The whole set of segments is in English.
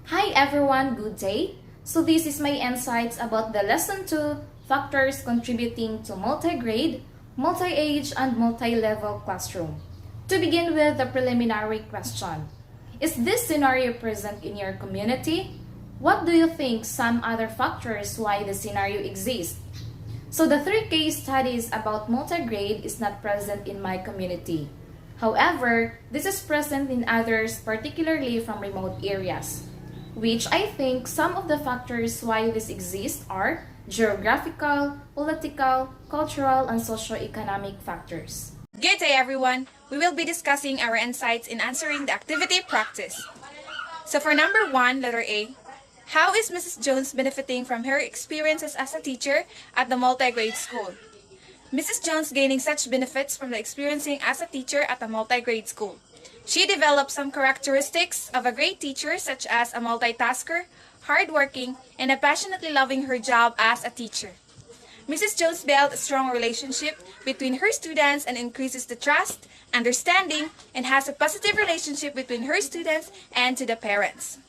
Hi everyone, good day. So this is my insights about the lesson 2, factors contributing to multi-grade, multi-age, and multi-level classroom. To begin with the preliminary question, is this scenario present in your community? What do you think some other factors why the scenario exists? So the 3 case studies about multi-grade is not present in my community. However, this is present in others, particularly from remote areas, which I think some of the factors why this exists are geographical, political, cultural, and socio-economic factors. Good day, everyone. We will be discussing our insights in answering the activity practice. So for number 1, letter A, how is Mrs. Jones benefiting from her experiences as a teacher at the multi-grade school? Mrs. Jones gaining such benefits from the experiencing as a teacher at a multi-grade school. She developed some characteristics of a great teacher such as a multitasker, hardworking, and a passionately loving her job as a teacher. Mrs. Jones built a strong relationship between her students and increases the trust, understanding, and has a positive relationship between her students and to the parents.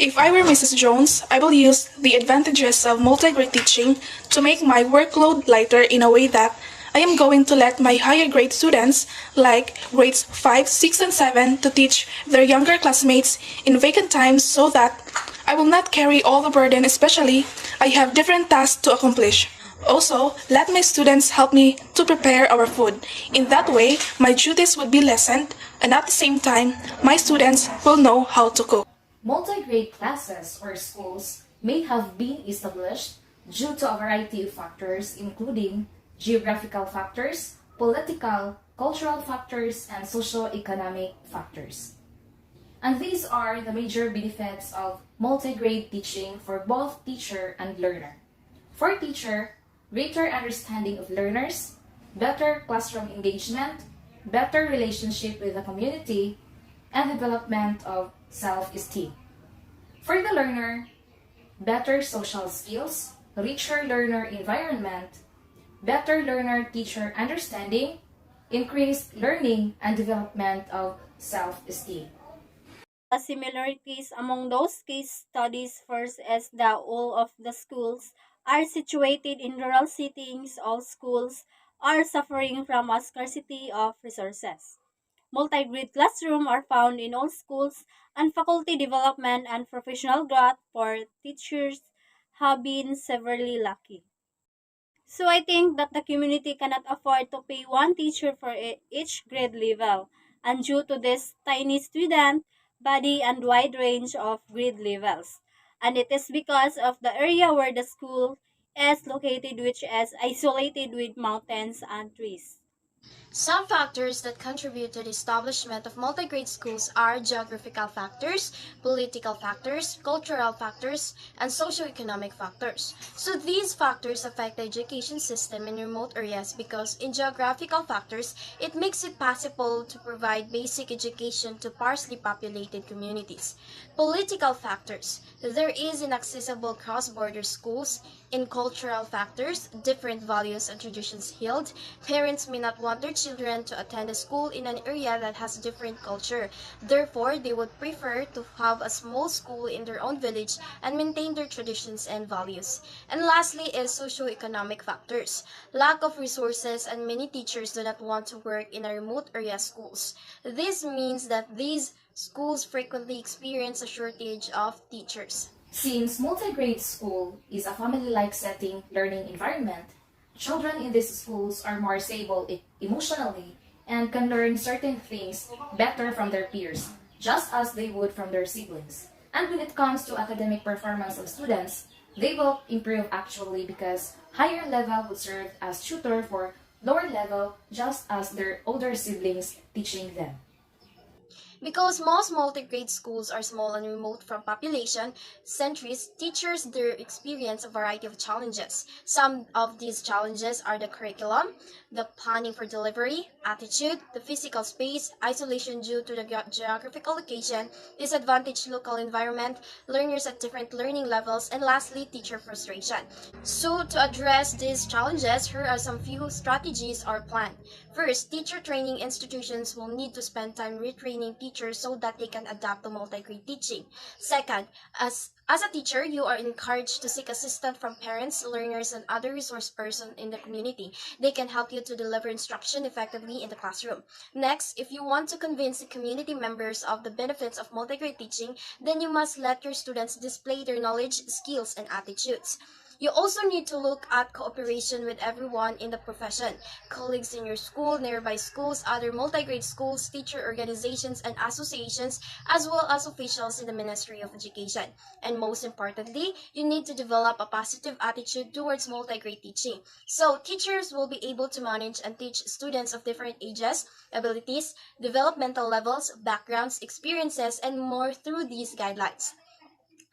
If I were Mrs. Jones, I will use the advantages of multi-grade teaching to make my workload lighter in a way that I am going to let my higher grade students, like grades 5, 6, and 7, to teach their younger classmates in vacant times so that I will not carry all the burden, especially I have different tasks to accomplish. Also, let my students help me to prepare our food. In that way, my duties would be lessened, and at the same time, my students will know how to cook. Multi-grade classes or schools may have been established due to a variety of factors including geographical factors, political, cultural factors, and socio-economic factors. And these are the major benefits of multi-grade teaching for both teacher and learner. For teacher, greater understanding of learners, better classroom engagement, better relationship with the community, and development of self-esteem. For the learner, better social skills, richer learner environment, better learner-teacher understanding, increased learning and development of self-esteem. The similarities among those case studies first is that all of the schools are situated in rural settings. All schools are suffering from a scarcity of resources. Multi-grade classrooms are found in all schools, and faculty development and professional growth for teachers have been severely lacking. So I think that the community cannot afford to pay one teacher for each grade level, and due to this tiny student body and wide range of grade levels. And it is because of the area where the school is located, which is isolated with mountains and trees. Some factors that contribute to the establishment of multi-grade schools are geographical factors, political factors, cultural factors, and socioeconomic factors. So these factors affect the education system in remote areas because in geographical factors, it makes it possible to provide basic education to sparsely populated communities. Political factors, there is inaccessible cross-border schools. In cultural factors, different values and traditions held. Parents may not want their children to attend a school in an area that has different culture. Therefore, they would prefer to have a small school in their own village and maintain their traditions and values. And lastly is socioeconomic factors. Lack of resources and many teachers do not want to work in a remote area schools. This means that these schools frequently experience a shortage of teachers. Since multi-grade school is a family-like setting learning environment, children in these schools are more stable emotionally and can learn certain things better from their peers, just as they would from their siblings. And when it comes to academic performance of students, they will improve actually because higher level would serve as tutor for lower level just as their older siblings teaching them. Because most multi-grade schools are small and remote from population centers, teachers there experience a variety of challenges. Some of these challenges are the curriculum, the planning for delivery, attitude, the physical space, isolation due to the geographical location, disadvantaged local environment, learners at different learning levels, and lastly, teacher frustration. So to address these challenges, here are some few strategies or plan. First, teacher training institutions will need to spend time retraining teachers teachers so that they can adapt to multi-grade teaching. Second, as a teacher, you are encouraged to seek assistance from parents, learners, and other resource persons in the community. They can help you to deliver instruction effectively in the classroom. Next, if you want to convince the community members of the benefits of multi-grade teaching, then you must let your students display their knowledge, skills, and attitudes. You also need to look at cooperation with everyone in the profession, colleagues in your school, nearby schools, other multi-grade schools, teacher organizations and associations, as well as officials in the Ministry of Education. And most importantly, you need to develop a positive attitude towards multi-grade teaching. So teachers will be able to manage and teach students of different ages, abilities, developmental levels, backgrounds, experiences, and more through these guidelines.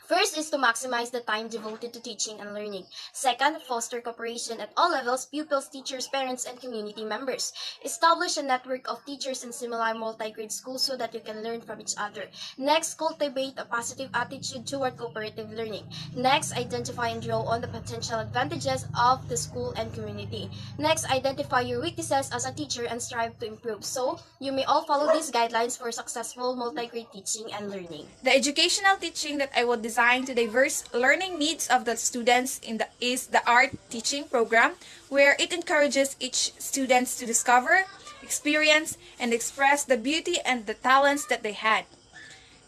First is to maximize the time devoted to teaching and learning. Second, foster cooperation at all levels, pupils, teachers, parents, and community members. Establish a network of teachers in similar multi-grade schools so that you can learn from each other. Next, cultivate a positive attitude toward cooperative learning. Next, identify and draw on the potential advantages of the school and community. Next, identify your weaknesses as a teacher and strive to improve. So, you may all follow these guidelines for successful multi-grade teaching and learning. The educational teaching that I will designed to diverse learning needs of the students is the art teaching program, where it encourages each student to discover, experience, and express the beauty and the talents that they had.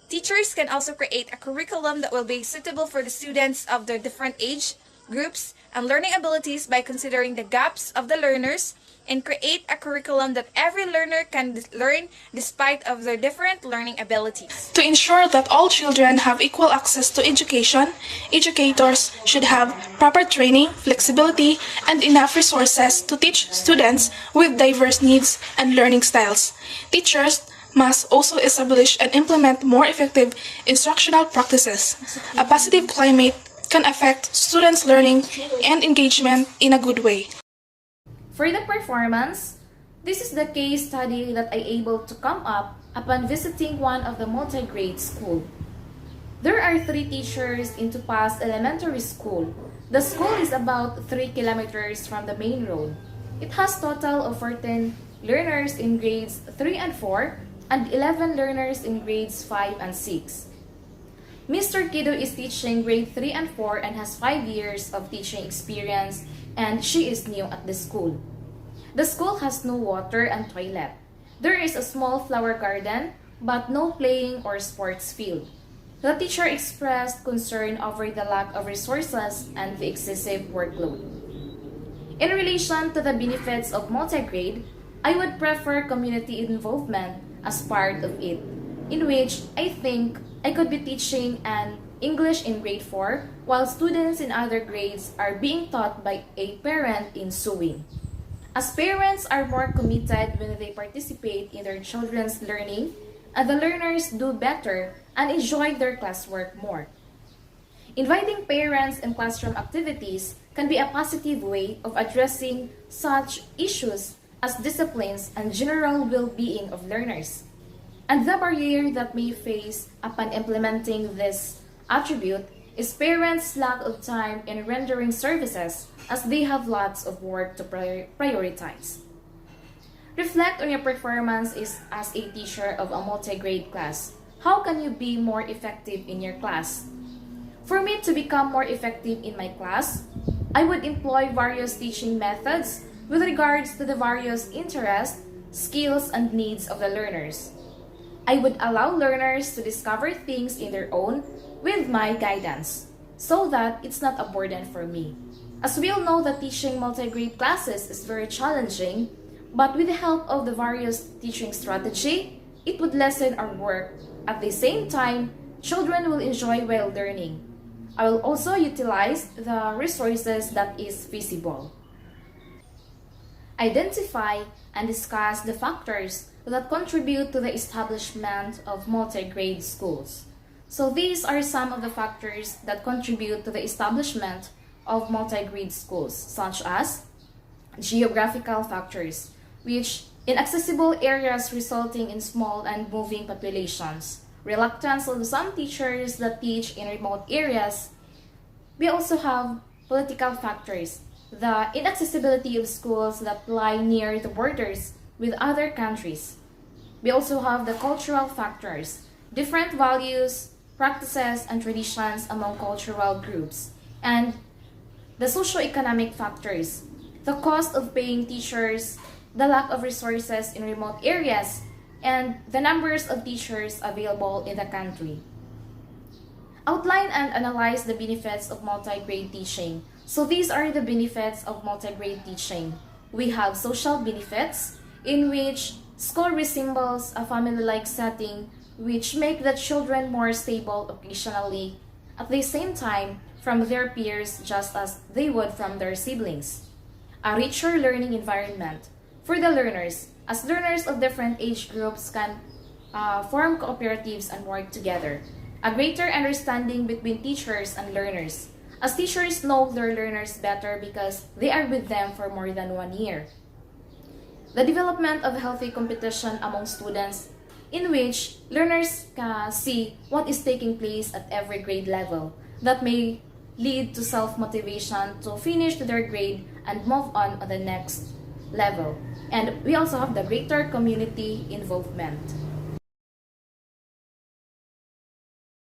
Teachers can also create a curriculum that will be suitable for the students of their different age groups and learning abilities by considering the gaps of the learners and create a curriculum that every learner can learn despite of their different learning abilities. To ensure that all children have equal access to education, educators should have proper training, flexibility, and enough resources to teach students with diverse needs and learning styles. Teachers must also establish and implement more effective instructional practices. A positive climate can affect students' learning and engagement in a good way. For the performance, this is the case study that I able to come up upon visiting one of the multi-grade school. There are 3 teachers in Tupaz Elementary School. The school is about 3 kilometers from the main road. It has total of 14 learners in grades 3 and 4 and 11 learners in grades 5 and 6. Mr. Kido is teaching grade 3 and 4 and has 5 years of teaching experience, and she is new at the school. The school has no water and toilet. There is a small flower garden, but no playing or sports field. The teacher expressed concern over the lack of resources and the excessive workload. In relation to the benefits of multigrade, I would prefer community involvement as part of it, in which I think I could be teaching an English in grade 4 while students in other grades are being taught by a parent in sewing. As parents are more committed when they participate in their children's learning, and the learners do better and enjoy their classwork more. Inviting parents in classroom activities can be a positive way of addressing such issues as disciplines and general well-being of learners. And the barrier that may face upon implementing this attribute is parents' lack of time in rendering services as they have lots of work to prioritize. Reflect on your performance as a teacher of a multi-grade class. How can you be more effective in your class? For me to become more effective in my class, I would employ various teaching methods with regards to the various interests, skills, and needs of the learners. I would allow learners to discover things in their own with my guidance, so that it's not a burden for me. As we all know that teaching multi-grade classes is very challenging, but with the help of the various teaching strategy, it would lessen our work. At the same time, children will enjoy while learning. I will also utilize the resources that is feasible. Identify and discuss the factors that contribute to the establishment of multi-grade schools. So these are some of the factors that contribute to the establishment of multi-grade schools, such as geographical factors, which inaccessible areas resulting in small and moving populations, reluctance of some teachers that teach in remote areas. We also have political factors, the inaccessibility of schools that lie near the borders with other countries. We also have the cultural factors, different values, practices, and traditions among cultural groups, and the socio-economic factors, the cost of paying teachers, the lack of resources in remote areas, and the numbers of teachers available in the country. Outline and analyze the benefits of multi-grade teaching. So these are the benefits of multi-grade teaching. We have social benefits, in which school resembles a family-like setting, which make the children more stable occasionally, at the same time from their peers just as they would from their siblings. A richer learning environment for the learners, as learners of different age groups can form cooperatives and work together. A greater understanding between teachers and learners, as teachers know their learners better because they are with them for more than 1 year. The development of healthy competition among students, in which learners can see what is taking place at every grade level that may lead to self-motivation to finish their grade and move on the next level. And we also have the greater community involvement.